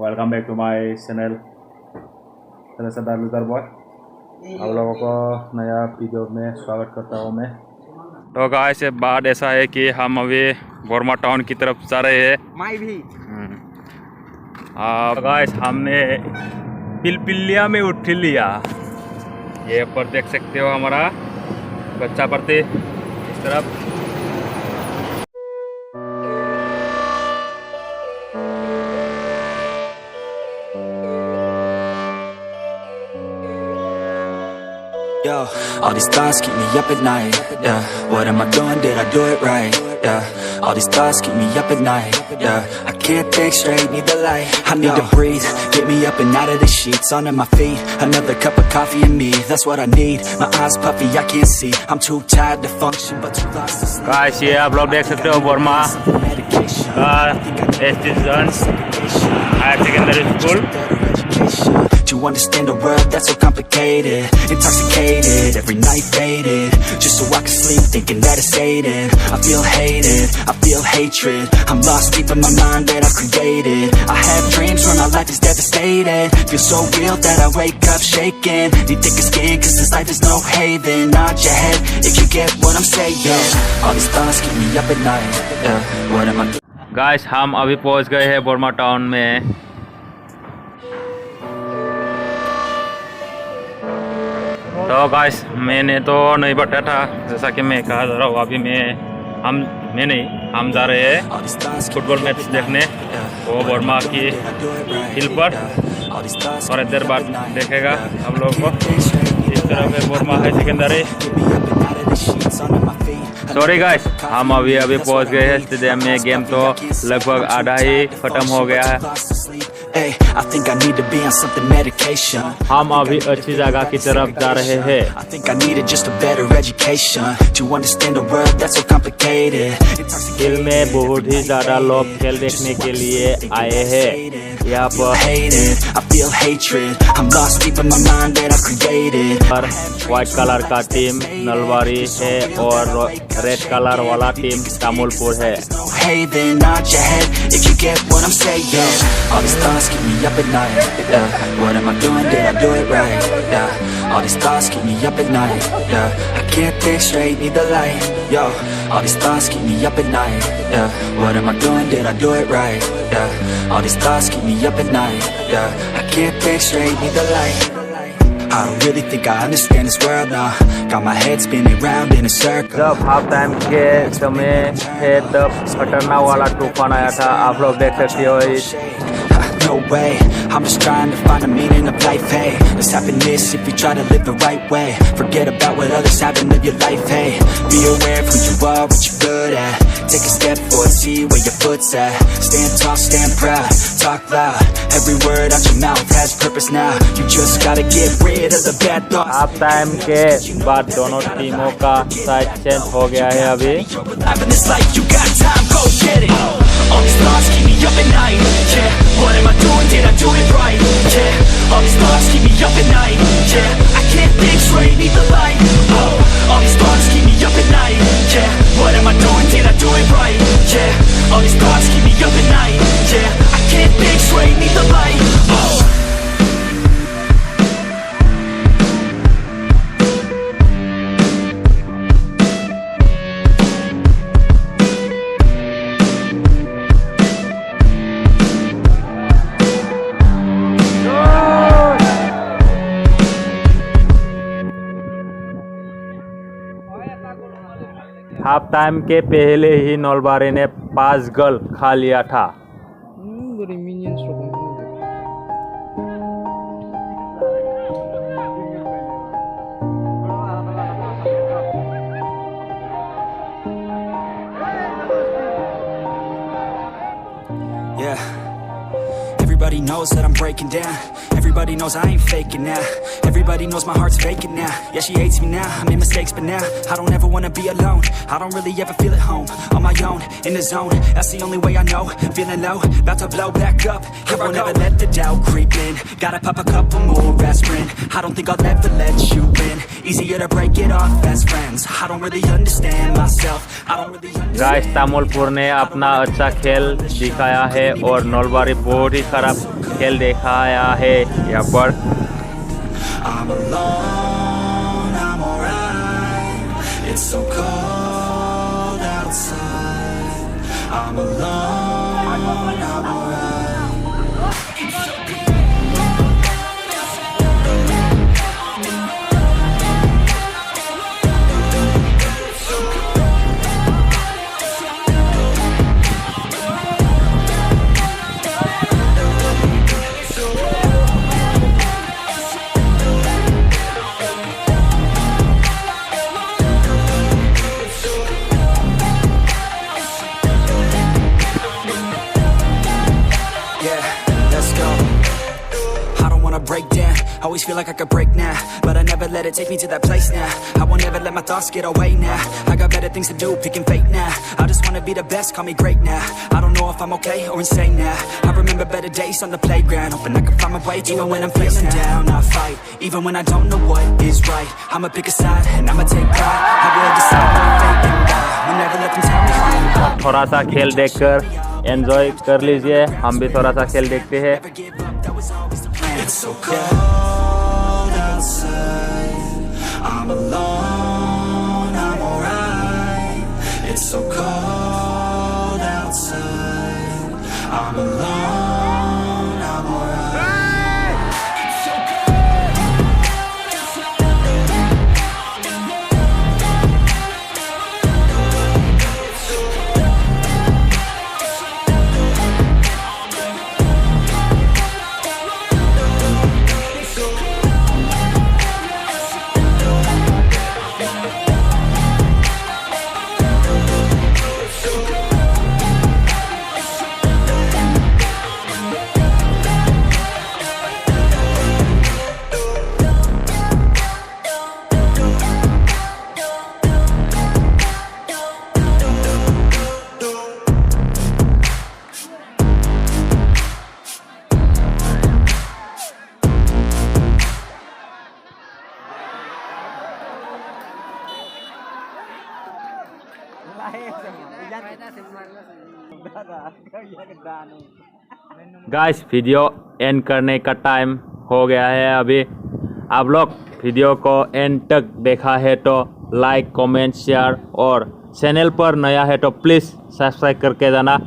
Welcome back to my channel Sardar loser boy. आप लोगों को नया वीडियो में स्वागत करता हूँ मैं। तो गाइस बात ऐसा है कि हम अभी बोरमा टाउन की तरफ जा रहे हैं। मैं भी गाइस हमने पिलपिलिया में उठ लिया। ये पर देख सकते हो हमारा बच्चा पड़ते इस तरफ। Yo, all these thoughts keep me up at night. Yeah, what am I doing? Did I do it right? Yeah, all these thoughts keep me up at night. Yeah, I can't think straight, need the light. I need to breathe, get me up and out of the sheets, onto my feet. Another cup of coffee and me, that's what I need. My eyes puffy, I can't see. I'm too tired to function, but too lost to sleep. Guys ये आप लोग देख सकते हो Borma higher secondary school. To understand a world that's so complicated, intoxicated, every night faded, just so I can sleep thinking that it's fading. I feel hated, I feel hatred, I'm lost deep in my mind that I've created. I have dreams where my life is devastated, feel so real that I wake up shaking. Need thicker skin cause this life is no haven. Nod your head if you get what I'm saying. All these thoughts keep me up at night. Yeah, what am I doing? Guys हम अभी पहुंच गए हैं Burma town में। तो guys मैंने तो नहीं बैठा था, जैसा कि मैं कहा जा रहा हूँ। अभी हम जा रहे हैं फुटबॉल मैच देखने, वो बोरमा की हिल पर। और इधर बात देखेगा हम लोगों को। इस तरह में बोरमा है सेकेंडरी। सॉरी गाइस हम अभी पहुंच गए हैं स्टेडियम में। गेम तो लगभग आधा ही खत्म हो गया है। हम अभी अच्छी जगह की तरफ जा रहे हैं। खेल में बहुत ही ज्यादा लोग खेल देखने के लिए आए हैं यहाँ पर। व्हाइट कलर का टीम नलबारी है और रेड कलर वाला टीम तामुलपुर है। All these thoughts keep me up at night. Yeah, what am I doing? Did I do it right? Yeah, all these thoughts keep me up at night. Yeah, I can't think straight, need the light. Yo, all these thoughts keep me up at night. Yeah, what am I doing? Did I do it right? Yeah, all these thoughts keep me up at night. Yeah, I can't think straight, need the light. I don't really think I understand this world now. Got my head spinning round in a circle. जब half time के समय थे तब खतरनाक वाला तूफान आया था, आप लोग देख सकते हो। No way, I'm just trying to find the meaning of life, hey. There's happiness if you try to live the right way. Forget about what others have and live your life, hey. Be aware of who you are, what you're good at. Take a step forward, see where your foot's at. Stand tall, stand proud, talk loud. Every word out your mouth has purpose now. You just gotta get rid of the bad thoughts. Half time के बाद दोनों टीमों का side change हो गया है अभी। Living this life, you got time, go get it. All these thoughts keep me up at night. Yeah, what am I doing? Did I do it right? Yeah, all these thoughts keep me up at night. Yeah, I can't think straight, need the light. Oh, all these thoughts keep me up at night. Yeah, what am I doing? Did I do it right? Yeah, all these thoughts keep me up at night. Yeah, I can't think straight, need the light. Oh. Half time के पहले ही नलबारी ने 5 गोल खा लिया था। Yeah, everybody knows that I'm breaking down. Everybody knows I ain't faking now. Everybody knows my heart's vacant now. Yeah, she hates me now, I made mistakes but now I don't ever wanna be alone. I don't really ever feel at home. On my own, in the zone, that's the only way I know. Feeling low, about to blow back up. Here I never let the doubt creep in. Gotta pop a couple more aspirin. I don't think I'll ever let you in. Easier to break it off best friends. I don't really understand myself. I don't really understand. Guys Tamulpur ने अपना अच्छा खेल दिखाया है और नलबारी बहुत ही खराब खेल दिखाया है यहाँ पर। I'm alone, I'm alright. It's so cold outside. I'm alone, I'm alright. Break down, always feel like I could break now, but I never let it take me to that place now. I won't ever let my thoughts get away now. I got better things to do, picking fate now. I just wanna be the best, call me great now. I don't know if I'm okay or insane now. I remember better days on the playground, hoping I can find my way even when I'm feeling down. I fight, even when I don't know what is right. I'ma pick a side, and I'ma take pride. I will decide when I'm fake and die. Will never let them tell me how I'm थोड़ा सा खेल देखकर enjoy कर लीजिए, हम भी थोड़ा सा खेल देखते हैं। It's so cold outside. I'm alone, I'm alright. It's so cold outside. I'm alone, I'm alright. It's so guys video and करने का टाइम हो गया है अभी। आप लोग वीडियो को एंड तक देखा है तो लाइक कमेंट शेयर और चैनल पर नया है तो प्लीज़ सब्सक्राइब करके जाना।